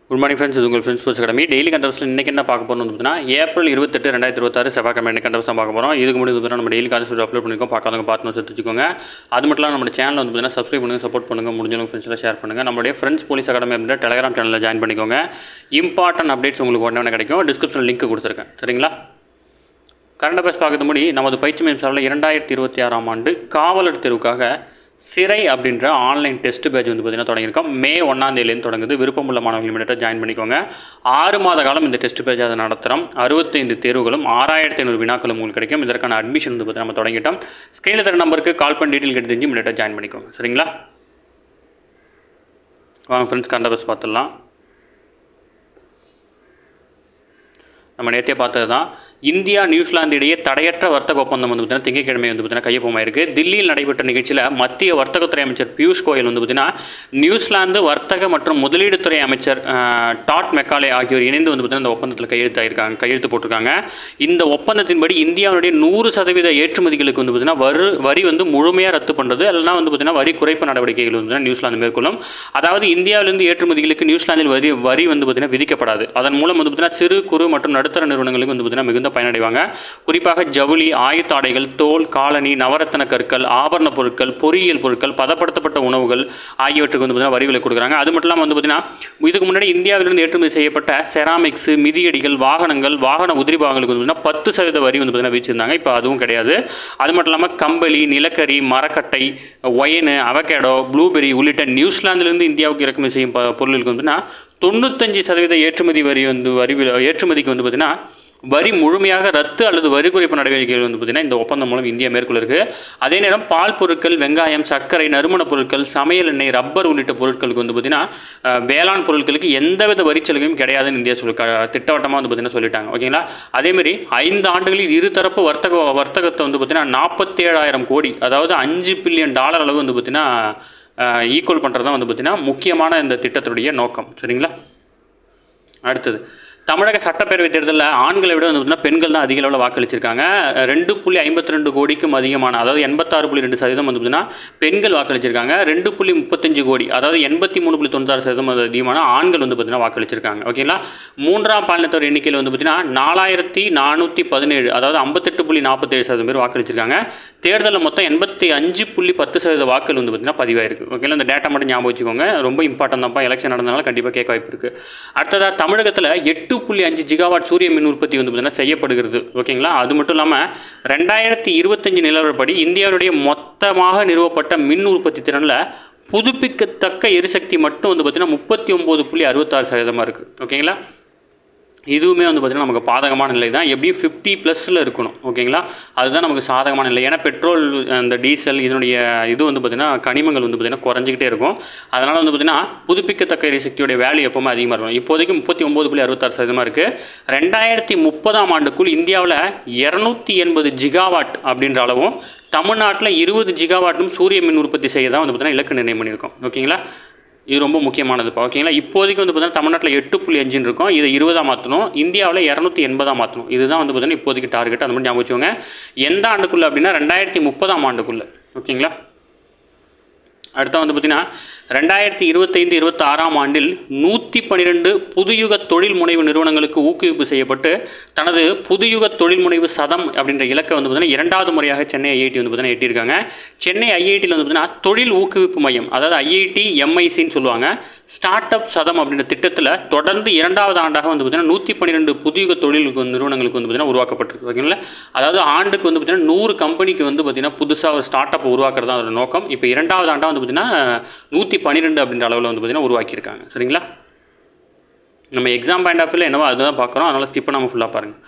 Good morning friends, இது உங்கள் friends sports academy. Daily கண்டவர்ஸ் இன்றைக்கி என்ன பார்க்க போகிறோம் அப்படின்னா ஏப்ரல் 28, 2026 செவ்வாய்க்கிழமை என்ன கண்டவர்ஸ் தான் பார்க்க போகிறோம். இதுக்கு முன்னாடி நம்ம டெய்லி கான்செப்ட் அப்லோட் பண்ணியிருக்கோம். பார்க்காதவங்க பார்த்து தெரிஞ்சுக்கோங்க. அது மட்டும் இல்லாமல் நம்ம சேனல் வந்து பார்த்தீங்கன்னா சப்ஸ்கிரைப் பண்ணுங்கள், சப்போர்ட் பண்ணுங்கள், முடிஞ்சவங்க ஃப்ரெண்ட்ஸில் ஷேர் பண்ணுங்கள். நம்மளுடைய ஃப்ரெண்ட்ஸ் போலீஸ் அகாடமி அப்படின்ற டெலிகிராம் சேனலில் ஜாயின் பண்ணிக்கோங்க. இம்பார்ட்டன்ட் அப்டேட்ஸ் உங்களுக்கு உடனே கிடைக்கும். டிஸ்கிரிப்ஷனில் லிங்க் கொடுத்துருக்கேன், சரிங்களா? கரண்ட் அஃபேர்ஸ் பார்க்கறது முடி நமது பயிற்சி மையம் சார்பில் 2026ஆம் ஆண்டு காவலர் தேர்வுக்காக சிறை அப்படின்ற ஆன்லைன் டெஸ்ட் பேட்ச் வந்து பார்த்திங்கன்னா தொடங்கியிருக்கோம். மே 1ஆம் தேதியிலேருந்து தொடங்குது. விருப்பமுள்ள மாணவர்கள் இமீடியட்டாக ஜாயின் பண்ணிக்கோங்க. 6 மாத காலம் இந்த டெஸ்ட் பேட்ச் அதை நடத்துகிறோம். 65 தேர்வுகளும் 6500 வினாக்களும் உங்களுக்கு கிடைக்கும். இதற்கான அட்மிஷன் வந்து பார்த்திங்கன்னா நம்ம தொடங்கிட்டோம். ஸ்க்ரீனில் தர நம்பருக்கு கால் பண்ணி டீட்டெயில் கேட்டு தெரிஞ்சு இமீடியட்டாக ஜாயின் பண்ணிக்கோங்க, சரிங்களா? வாங்க ஃப்ரெண்ட்ஸ், கரண்ட் அஃபேர்ஸ் பார்த்துடலாம். நம்ம நேற்றே பார்த்தது தான். இந்தியா நியூசிலாந்து இடையே தடையற்ற வர்த்தக ஒப்பந்தம் வந்து பார்த்தீங்கன்னா திங்கட்கிழமை வந்து பார்த்தீங்கன்னா கையொப்பமாயிருக்கு. தில்லியில் நடைபெற்ற நிகழ்ச்சியில் மத்திய வர்த்தகத்துறை அமைச்சர் பியூஷ் கோயல் வந்து பார்த்தீங்கன்னா நியூசிலாந்து வர்த்தக மற்றும் முதலீடுத்துறை அமைச்சர் டாட் மெக்காலே ஆகியோர் இணைந்து வந்து பார்த்தீங்கன்னா இந்த ஒப்பந்தத்தில் கையெழுத்து போட்டிருக்காங்க. இந்த ஒப்பந்தத்தின்படி இந்தியாவுடைய 100% ஏற்றுமதிகளுக்கு வந்து பார்த்தீங்கன்னா வரி வந்து முழுமையாக ரத்து பண்ணுறது, இல்லைனா வந்து பார்த்தீங்கன்னா வரி குறைப்பு நடவடிக்கைகள் வந்து நியூசிலாந்து மேற்கொள்ளும். அதாவது இந்தியாவிலிருந்து ஏற்றுமதிகளுக்கு நியூசிலாந்தில் வரி வந்து பார்த்தீங்கன்னா விதிக்கப்படாது. அதன் மூலம் வந்து பார்த்தீங்கன்னா சிறு குறு மற்றும் நடுத்தர நிறுவனங்களுக்கு வந்து பார்த்தீங்கன்னா மிகுந்த பயனடைவாங்க. குறிப்பாக ஜவுளி, ஆயுத்த ஆடைகள், தோல், காலனி, நவரத்தன கற்கள், ஆபரண பொருட்கள், பொறியியல் பொருட்கள், பதப்படுத்தப்பட்ட உணவுகள் ஆகியவற்றுக்கு வந்து பார்த்தீங்கன்னா வரிகளை கொடுக்குறாங்க. அது மட்டும் இல்லாமல் வந்து பார்த்தீங்கன்னா இதுக்கு முன்னாடி இந்தியாவிலிருந்து ஏற்றுமதி செய்யப்பட்ட செராமிக்ஸ், மிதியடிகள், வாகனங்கள், வாகன உதிரி பாகங்களுக்கு வந்து 10% வரி வந்து பார்த்தீங்கன்னா விதிச்சிருந்தாங்க. இப்போ அதுவும் கிடையாது. அது மட்டும் இல்லாமல் கம்பளி, நிலக்கரி, மரக்கட்டை, ஒயனு, அவகேடோ, ப்ளூபெரி உள்ளிட்ட நியூசிலாந்திலிருந்து இந்தியாவுக்கு இறக்குமதி செய்யும் பொருளுக்கு வந்து 95% ஏற்றுமதிக்கு வந்து பார்த்தீங்கன்னா வரி முழுமையாக ரத்து அல்லது வரி குறைப்பு நடவடிக்கைகள் வந்து பார்த்தீங்கன்னா இந்த ஒப்பந்தம் மூலம் இந்தியா மேற்கொள்ளிருக்கு. அதே நேரம் பால் பொருட்கள், வெங்காயம், சர்க்கரை, நறுமணப் பொருட்கள், சமையல் எண்ணெய், ரப்பர் உள்ளிட்ட பொருட்களுக்கு வந்து பார்த்தீங்கன்னா வேளாண் பொருட்களுக்கு எந்தவித வரிச்சலுகையும் கிடையாதுன்னு இந்தியா திட்டவட்டமாக வந்து பார்த்தீங்கன்னா சொல்லிட்டாங்க, ஓகேங்களா? அதேமாதிரி 5 ஆண்டுகளில் இருதரப்பு வர்த்தகத்தை வந்து பார்த்தீங்கன்னா 47,000 கோடி, அதாவது $5 பில்லியன் அளவு வந்து பார்த்தீங்கன்னா ஈக்குவல் பண்ணுறது தான் வந்து பார்த்தீங்கன்னா முக்கியமான இந்த திட்டத்துடைய நோக்கம், சரிங்களா? அடுத்தது, தமிழக சட்டப்பேரவைத் தேர்தலில் ஆண்களை விட வந்து பெண்கள் தான் அதிக அளவில் வாக்களிச்சிருக்காங்க. 2.52 கோடிக்கும் அதிகமான, அதாவது 86.2% வந்து பார்த்தீங்கன்னா பெண்கள் வாக்களிச்சிருக்காங்க. 2.35 கோடி, அதாவது 83.96% அதிகமான ஆண்கள் வந்து பார்த்தீங்கன்னா வாக்களிச்சிருக்காங்க, ஓகேங்களா? மூன்றாம் பாலினத்தவர் எண்ணிக்கையில் வந்து பார்த்தீங்கன்னா 4417, அதாவது 58.47% பேர் வாக்களிச்சிருக்காங்க. தேர்தலில் மொத்தம் 85.10% வாக்கள் வந்து பார்த்தீங்கன்னா பதிவாயிருக்கு, ஓகேங்களா? இந்த டேட்டா மட்டும் ஞாபகம் வச்சுக்கோங்க, ரொம்ப இம்பார்ட்டன் தான்ப்பா. எலெக்ஷன் நடந்தனால கண்டிப்பாக கேட்க வாய்ப்பு இருக்குது. அடுத்ததாக தமிழகத்தில் 8.5 ஜிகாவாட் சூரிய மின் உற்பத்தி வந்து பார்த்தீங்கன்னா செய்யப்படுகிறது, ஓகேங்களா? அது மட்டும் இல்லாமல் 2025 நிலவரப்படி இந்தியாவுடைய மொத்தமாக நிறுவப்பட்ட மின் உற்பத்தி திறனில் புதுப்பிக்கத்தக்க எரிசக்தி மட்டும் வந்து பார்த்தீங்கன்னா 39.66% இருக்குது, ஓகேங்களா? இதுவுமே வந்து பார்த்திங்கன்னா நமக்கு பாதகமான நிலை தான். எப்படியும் 50+ இருக்கணும், ஓகேங்களா? அதுதான் நமக்கு சாதகமான நிலை. ஏன்னா பெட்ரோல், அந்த டீசல், இதனுடைய இது வந்து பார்த்திங்கன்னா கனிமங்கள் வந்து பார்த்திங்கன்னா குறைஞ்சிக்கிட்டே இருக்கும். அதனால் வந்து பார்த்திங்கன்னா புதுப்பிக்கத்தக்க எரிசக்தியோடைய வேல்யூ எப்போவுமே அதிகமாக இருக்கும். இப்போதைக்கு 39.66% இருக்குது. 2030ஆம் ஆண்டுக்குள் இந்தியாவில் 280 ஜிகாவாட் அப்படின்ற அளவும், தமிழ்நாட்டில் 20 ஜிகாவாட்டும் சூரிய மின் உற்பத்தி செய்ய தான் வந்து பார்த்திங்கன்னா இலக்கு நிர்ணயம் பண்ணியிருக்கோம், ஓகேங்களா? இது ரொம்ப முக்கியமானதுப்பா, ஓகேங்களா? இப்போதைக்கு வந்து பார்த்தீங்கன்னா தமிழ்நாட்டில் 8.5 இருக்கும். இதை 20 மாற்றணும். இந்தியாவில் 280 மாற்றணும். இதுதான் வந்து பார்த்தீங்கன்னா இப்போதைக்கு டார்கெட். அது மட்டும் ஞாபகம் வச்சுக்கோங்க. எந்த ஆண்டுக்குள்ளே அப்படின்னா 2030ஆம் ஆண்டுக்குள்ளே, ஓகேங்களா? அடுத்த வந்து பார்த்திங்கன்னா 2025-26ஆம் ஆண்டில் 112 புதுயுக தொழில் முனைவு நிறுவனங்களுக்கு ஊக்குவிப்பு செய்யப்பட்டு தனது புதுயுக தொழில் முனைவு சதம் அப்படின்ற இலக்கை வந்து பார்த்திங்கன்னா 2வது முறையாக சென்னை ஐஐடி வந்து பார்த்திங்கன்னா எட்டியிருக்காங்க. சென்னை ஐஐடியில் வந்து பார்த்திங்கன்னா தொழில் ஊக்குவிப்பு மையம், அதாவது ஐஐடி எம்ஐசின்னு சொல்லுவாங்க, ஸ்டார்ட் அப் சதம் அப்படின்ற திட்டத்தில் தொடர்ந்து 2வது ஆண்டாக வந்து பார்த்திங்கன்னா 112 புதுயுக தொழில் நிறுவனங்களுக்கு வந்து பார்த்திங்கன்னா உருவாக்கப்பட்டிருக்கு, ஓகேங்களா? அதாவது ஆண்டுக்கு வந்து பார்த்திங்கன்னா 100 கம்பெனிக்கு வந்து பார்த்திங்கன்னா புதுசாக ஒரு ஸ்டார்ட் அப் உருவாக்குறது தான் அதோட நோக்கம். இப்போ 2வது ஆண்டாக வந்து பார்த்திங்கன்னா 112 அப்படின்ற அளவில் வந்து பார்த்திங்கன்னா உருவாக்கியிருக்காங்க, சரிங்களா? நம்ம எக்ஸாம் பாயிண்ட் ஆஃப் வியூவில் என்னவோ அதுதான் பார்க்குறோம், அதனால் ஸ்கிப் பண்ணாமல் ஃபுல்லாக பாருங்கள்.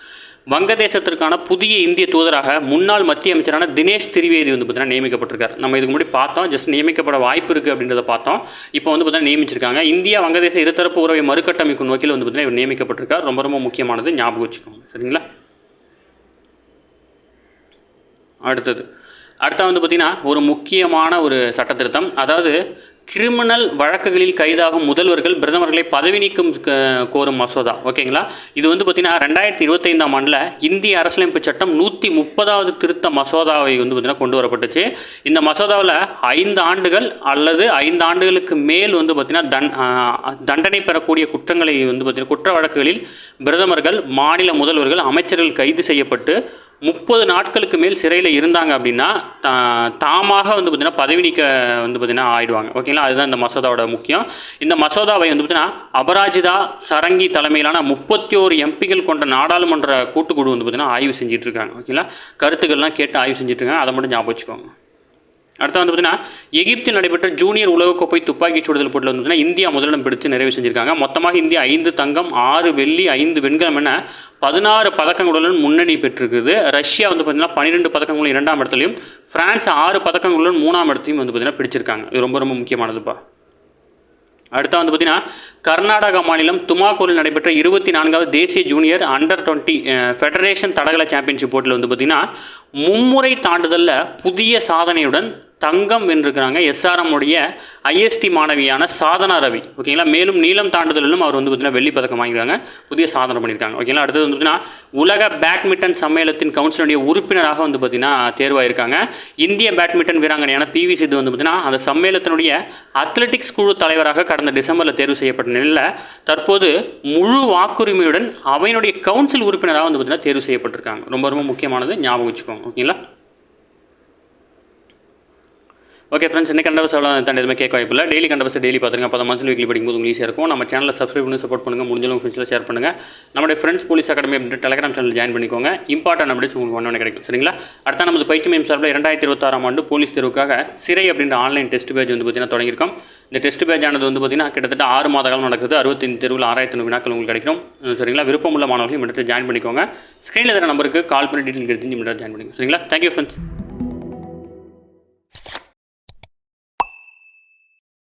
வங்கதேசத்திற்கான புதிய இந்திய தூதராக முன்னாள் மத்திய அமைச்சரான தினேஷ் திரிவேதி வந்து பார்த்தீங்கன்னா நியமிக்கப்பட்டிருக்கார். நம்ம இதுக்கு முன்னாடி பார்த்தோம், ஜஸ்ட் நியமிக்கப்பட வாய்ப்பு இருக்குது அப்படின்றத பார்த்தோம். இப்போ வந்து பார்த்தீங்கன்னா நியமிச்சிருக்காங்க. இந்தியா வங்கதேச இருதரப்பு உறவை மறுகட்டமைக்கும் நோக்கில் வந்து பார்த்தீங்கன்னா இவர் நியமிக்கப்பட்டிருக்கார். ரொம்ப ரொம்ப முக்கியமானது, ஞாபகம் வச்சுக்கோங்க, சரிங்களா? அடுத்தது வந்து பார்த்திங்கன்னா ஒரு முக்கியமான ஒரு சட்ட திருத்தம். அதாவது கிரிமினல் வழக்குகளில் கைதாகும் முதல்வர்கள் பிரதமர்களை பதவி நீக்கம் கோரும் மசோதா. ஓகேங்களா, இது வந்து பார்த்திங்கன்னா 2025ஆம் ஆண்டில் இந்திய அரசியலமைப்பு சட்டம் 130வது திருத்த மசோதாவை வந்து பார்த்திங்கன்னா கொண்டு வரப்பட்டுச்சு. இந்த மசோதாவில் 5 ஆண்டுகள் அல்லது 5 ஆண்டுகளுக்கு மேல் வந்து பார்த்திங்கன்னா தண்டனை பெறக்கூடிய குற்றங்களை வந்து பார்த்திங்கன்னா குற்ற வழக்குகளில் பிரதமர்கள், மாநில முதல்வர்கள், அமைச்சர்கள் கைது செய்யப்பட்டு 30 நாட்களுக்கு மேல் சிறையில் இருந்தாங்க அப்படின்னா தாமாக வந்து பார்த்திங்கன்னா பதவி நீக்க வந்து பார்த்திங்கன்னா ஆயிடுவாங்க. ஓகேங்களா, அதுதான் இந்த மசோதாவோட முக்கியம். இந்த மசோதாவை வந்து பார்த்திங்கன்னா அபராஜிதா சரங்கி தலைமையிலான 31 எம்பிகள் கொண்ட நாடாளுமன்ற கூட்டுக்குழு வந்து பார்த்திங்கன்னா ஆய்வு செஞ்சிட்ருக்காங்க. ஓகேங்களா, கருத்துக்கள்லாம் கேட்டு ஆய்வு செஞ்சிட்ருக்காங்க. அதை மட்டும் ஞாபகம் வச்சுக்கோங்க. அடுத்து வந்து பார்த்திங்கன்னா எகிப்தில் நடைபெற்ற ஜூனியர் உலகக்கோப்பை துப்பாக்கி சுடுதல் போட்டியில் வந்து பார்த்திங்கன்னா இந்தியா முதலிடம் பிடித்து நிறைவு செஞ்சுருக்காங்க. மொத்தமாக இந்தியா 5 தங்கம், 6 வெள்ளி, 5 வெண்கலம் என 16 பதக்கங்களுடன் முன்னணி பெற்றிருக்குது. ரஷ்யா வந்து பார்த்திங்கன்னா 12 பதக்கங்களும் 2ஆம் இடத்துலையும், ஃப்ரான்ஸ் 6 பதக்கங்களுடன் 3ஆம் இடத்தையும் வந்து பார்த்திங்கன்னா பிடிச்சிருக்காங்க. இது ரொம்ப ரொம்ப முக்கியமானதுப்பா. அடுத்து வந்து பார்த்திங்கன்னா கர்நாடகா மாநிலம் துமாக்கூரில் நடைபெற்ற 24வது தேசிய ஜூனியர் அண்டர் 20 ஃபெடரேஷன் தடகள சாம்பியன்ஷிப் போட்டியில் வந்து பார்த்திங்கன்னா மும்முறை தாண்டுதலில் புதிய சாதனையுடன் தங்கம் வென்றிருக்கிறாங்க எஸ்ஆர்எம் உடைய ஐஎஸ்டி மாணவியான சாதனா ரவி. ஓகேங்களா, மேலும் நீளம் தாண்டுதலிலும் அவர் வந்து பார்த்திங்கன்னா வெள்ளி பதக்கம் வாங்கியிருக்காங்க, புதிய சாதனை பண்ணியிருக்காங்க. ஓகேங்களா, அடுத்தது வந்து பார்த்திங்கன்னா உலக பேட்மிண்டன் சம்மேளனத்தின் கவுன்சிலுடைய உறுப்பினராக வந்து பார்த்திங்கன்னா தேர்வாயிருக்காங்க. இந்திய பேட்மிண்டன் வீராங்கனையான பிவி சிந்து வந்து பார்த்திங்கன்னா அந்த சம்மேளனத்தினுடைய அத்லெட்டிக்ஸ் குழு தலைவராக கடந்த டிசம்பரில் தேர்வு செய்யப்பட்ட நிலையில் தற்போது முழு வாக்குரிமையுடன் அவையினுடைய கவுன்சில் உறுப்பினராக வந்து பார்த்திங்கன்னா தேர்வு செய்யப்பட்டிருக்காங்க. ரொம்ப ரொம்ப முக்கியமானது, ஞாபகம் வச்சுக்கோங்க. ஓகேங்களா, ஓகே ஃப்ரெண்ட்ஸ், இன்னைக்கு கண்டபஸ் எவ்வளோ தாண்டி எதுவுமே கேட்க வாய்ப்பில்லை. டெய்லி கண்டபஸ் டெய்லி பார்த்துருங்க. அப்போ மந்த்லி வீக்லி படிக்கும்போது உங்களுக்கு ஈஸியாக இருக்கும். நம்ம சேனலில் சப்ஸ்கிரைப் பண்ணி சப்போர்ட் பண்ணுங்கள். முடிஞ்சளவு ஃப்ரெண்ட்ஸில் ஷேர் பண்ணுங்கள். நம்மளுடைய ஃப்ரெண்ட்ஸ் போலீஸ் அகாடமி அப்படின்ற டெலிகிராம் சேனல் ஜாயின் பண்ணிக்கோங்க. இம்பார்ட்டன்ட் அப்டேட்ஸ் உங்களுக்கு ஒன்று கிடைக்கும். சரிங்களா, அடுத்த நமது பயிற்சி மையம் சார்பில் 2026ஆம் ஆண்டு போலீஸ் தேர்வுக்காக சிறை அப்படின்ற ஆன்லைன் டெஸ்ட் பேஜ் வந்து பார்த்திங்கன்னா தொடங்கியிருக்கோம். இந்த டெஸ்ட் பேஜ் ஆனது வந்து பார்த்திங்கன்னா கிட்டத்தட்ட 6 மாத காலம் நடக்குது. 65 தேர்வில் 6000 வினாக்கள் உங்களுக்கு கிடைக்கும். சரிங்களா, விருப்பமுள்ள மாணவர்கள் இமிடியேட் ஜாயின் பண்ணிக்கோங்க. ஸ்க்ரீனில் இருக்கிற நம்பருக்கு கால் பண்ணி டீட்டெயில் எடுத்து இமிடியேட் ஜாயின் பண்ணிக்கோங்க. சரிங்களா, தேங்க்யூ ஃப்ரெண்ட்ஸ்.